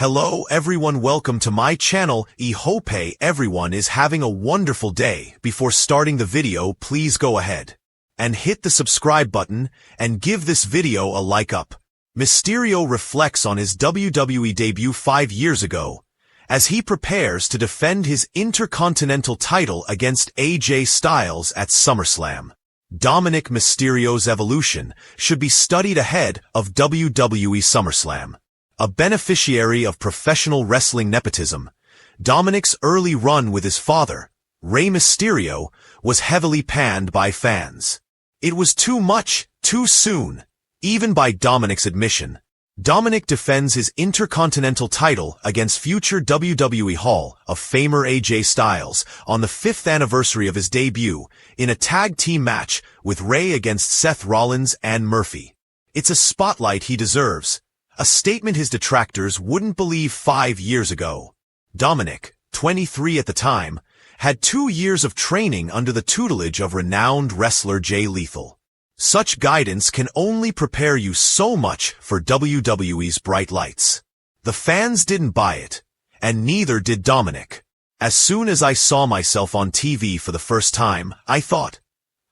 Hello everyone, welcome to my channel. I hope everyone is having a wonderful day. Before starting the video, please go ahead and hit the subscribe button and give this video a like up. Mysterio reflects on his WWE debut 5 years ago as he prepares to defend his Intercontinental title against AJ Styles at SummerSlam. Dominik Mysterio's evolution should be studied ahead of WWE SummerSlam. A beneficiary of professional wrestling nepotism, Dominik's early run with his father, Rey Mysterio, was heavily panned by fans. It was too much, too soon, even by Dominik's admission. Dominik defends his Intercontinental title against future WWE Hall of Famer AJ Styles on the 5th anniversary of his debut in a tag team match with Rey against Seth Rollins and Murphy. It's a spotlight he deserves. A statement his detractors wouldn't believe 5 years ago. Dominik, 23 at the time, had 2 years of training under the tutelage of renowned wrestler Jay Lethal. Such guidance can only prepare you so much for WWE's bright lights. The fans didn't buy it, and neither did Dominik. As soon as I saw myself on TV for the first time, I thought,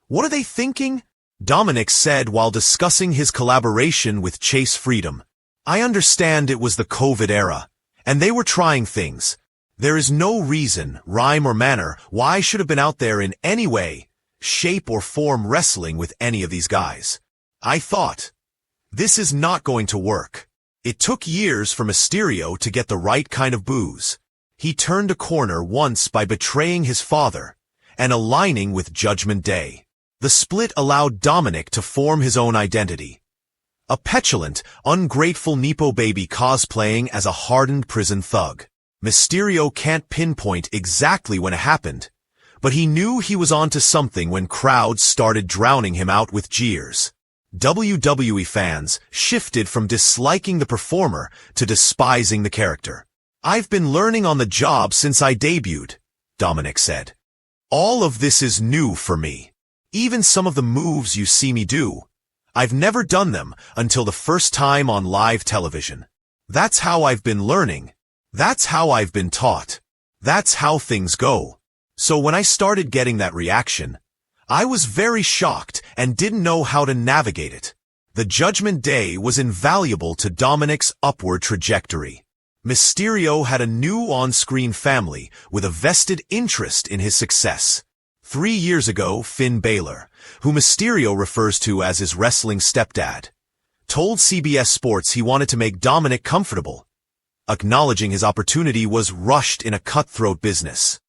"What are they thinking?" Dominik said while discussing his collaboration with Chase Freedom. "I understand it was the COVID era, and they were trying things. There is no reason, rhyme or manner, why I should have been out there in any way, shape or form wrestling with any of these guys. I thought, this is not going to work." It took years for Mysterio to get the right kind of boos. He turned a corner once by betraying his father and aligning with Judgment Day. The split allowed Dominik to form his own identity. A petulant, ungrateful Nepo baby cosplaying as a hardened prison thug. Mysterio can't pinpoint exactly when it happened, but he knew he was onto something when crowds started drowning him out with jeers. WWE fans shifted from disliking the performer to despising the character. "I've been learning on the job since I debuted," Dominik said. "All of this is new for me. Even some of the moves you see me do, I've never done them until the first time on live television. That's how I've been learning. That's how I've been taught. That's how things go." So when I started getting that reaction, I was very shocked and didn't know how to navigate it. The Judgment Day was invaluable to Dominik's upward trajectory. Mysterio had a new on-screen family with a vested interest in his success. 3 years ago, Finn Balor, who Mysterio refers to as his wrestling stepdad, told CBS Sports he wanted to make Dominik comfortable. Acknowledging his opportunity was rushed in a cutthroat business.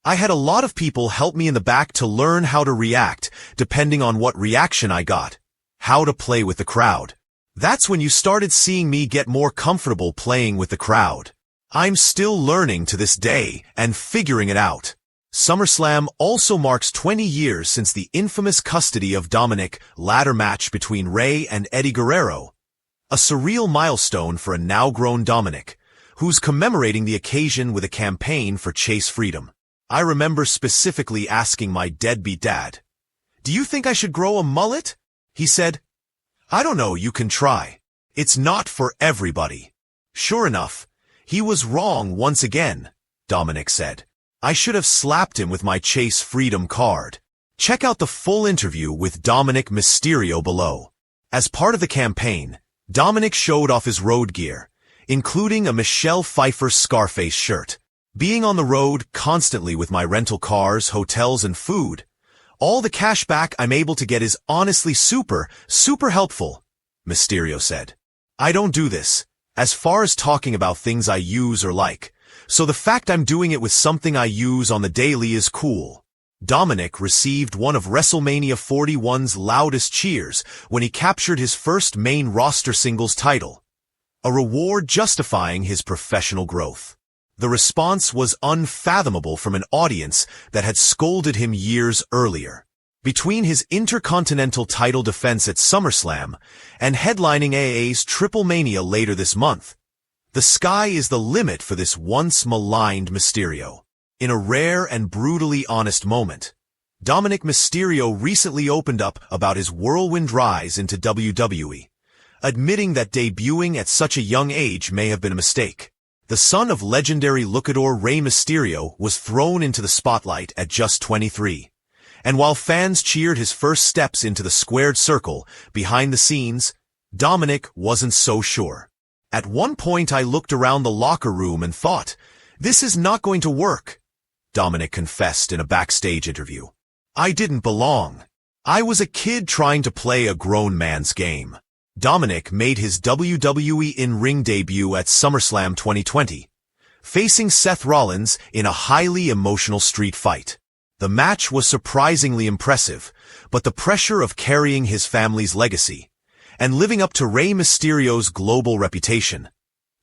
"I had a lot of people help me in the back to learn how to react, depending on what reaction I got, how to play with the crowd. That's when you started seeing me get more comfortable playing with the crowd. I'm still learning to this day and figuring it out." SummerSlam also marks 20 years since the infamous custody of Dominik ladder match between Rey and Eddie Guerrero. A surreal milestone for a now-grown Dominik, who's commemorating the occasion with a campaign for Chase Freedom. "I remember specifically asking my deadbeat dad, 'Do you think I should grow a mullet?' He said, 'I don't know, you can try. It's not for everybody.' Sure enough, he was wrong once again," Dominik said. "I should have slapped him with my Chase Freedom card." Check out the full interview with Dominik Mysterio below. As part of the campaign, Dominik showed off his road gear, including a Michelle Pfeiffer Scarface shirt. "Being on the road constantly with my rental cars, hotels, and food, all the cash back I'm able to get is honestly super helpful," Mysterio said. "I don't do this, as far as talking about things I use or like, so the fact I'm doing it with something I use on the daily is cool." Dominik received one of WrestleMania 41's loudest cheers when he captured his first main roster singles title, a reward justifying his professional growth. The response was unfathomable from an audience that had scolded him years earlier. Between his Intercontinental title defense at SummerSlam and headlining AA's Triple Mania later this month, the sky is the limit for this once maligned Mysterio. In a rare and brutally honest moment, Dominik Mysterio recently opened up about his whirlwind rise into WWE, admitting that debuting at such a young age may have been a mistake. The son of legendary luchador Rey Mysterio was thrown into the spotlight at just 23. And while fans cheered his first steps into the squared circle, behind the scenes, Dominik wasn't so sure. At one point I looked around the locker room and thought, "This is not going to work," Dominik confessed in a backstage interview. "I didn't belong. I was a kid trying to play a grown man's game." Dominik made his WWE in-ring debut at SummerSlam 2020, facing Seth Rollins in a highly emotional street fight. The match was surprisingly impressive, but the pressure of carrying his family's legacy and living up to Rey Mysterio's global reputation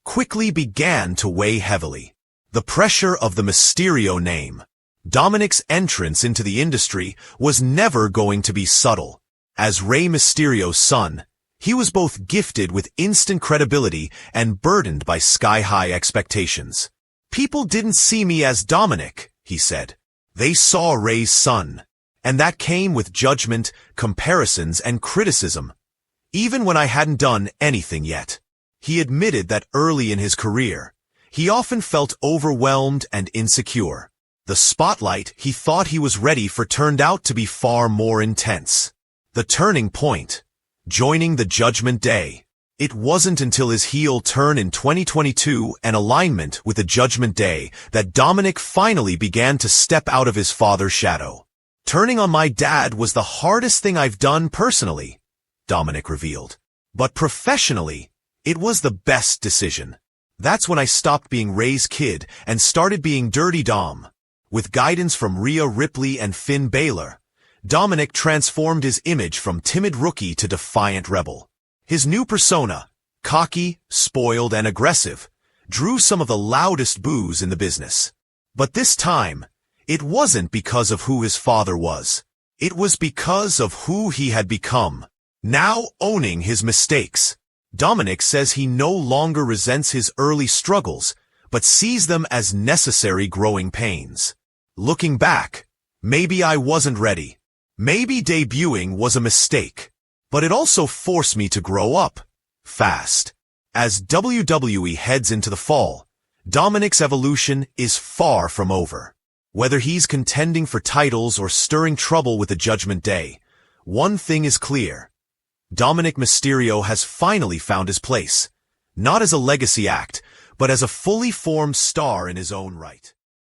quickly began to weigh heavily. The pressure of the Mysterio name. Dominik's entrance into the industry was never going to be subtle. As Rey Mysterio's son, he was both gifted with instant credibility and burdened by sky-high expectations. "People didn't see me as Dominik," he said. "They saw Rey's son." And that came with judgment, comparisons, and criticism, even when I hadn't done anything yet. He admitted that early in his career, he often felt overwhelmed and insecure. The spotlight he thought he was ready for turned out to be far more intense. The turning point. Joining the Judgment Day. It wasn't until his heel turn in 2022 and alignment with the Judgment Day that Dominik finally began to step out of his father's shadow. "Turning on my dad was the hardest thing I've done personally," Dominik revealed. "But professionally, it was the best decision. That's when I stopped being Rey's kid and started being Dirty Dom." With guidance from Rhea Ripley and Finn Balor, Dominik transformed his image from timid rookie to defiant rebel. His new persona, cocky, spoiled, and aggressive, drew some of the loudest boos in the business. But this time, it wasn't because of who his father was. It was because of who he had become. Now owning his mistakes, Dominik says he no longer resents his early struggles, but sees them as necessary growing pains. "Looking back, maybe I wasn't ready. Maybe debuting was a mistake. But it also forced me to grow up fast." As WWE heads into the fall, Dominik's evolution is far from over. Whether he's contending for titles or stirring trouble with the Judgment Day, one thing is clear. Dominik Mysterio has finally found his place, not as a legacy act, but as a fully formed star in his own right.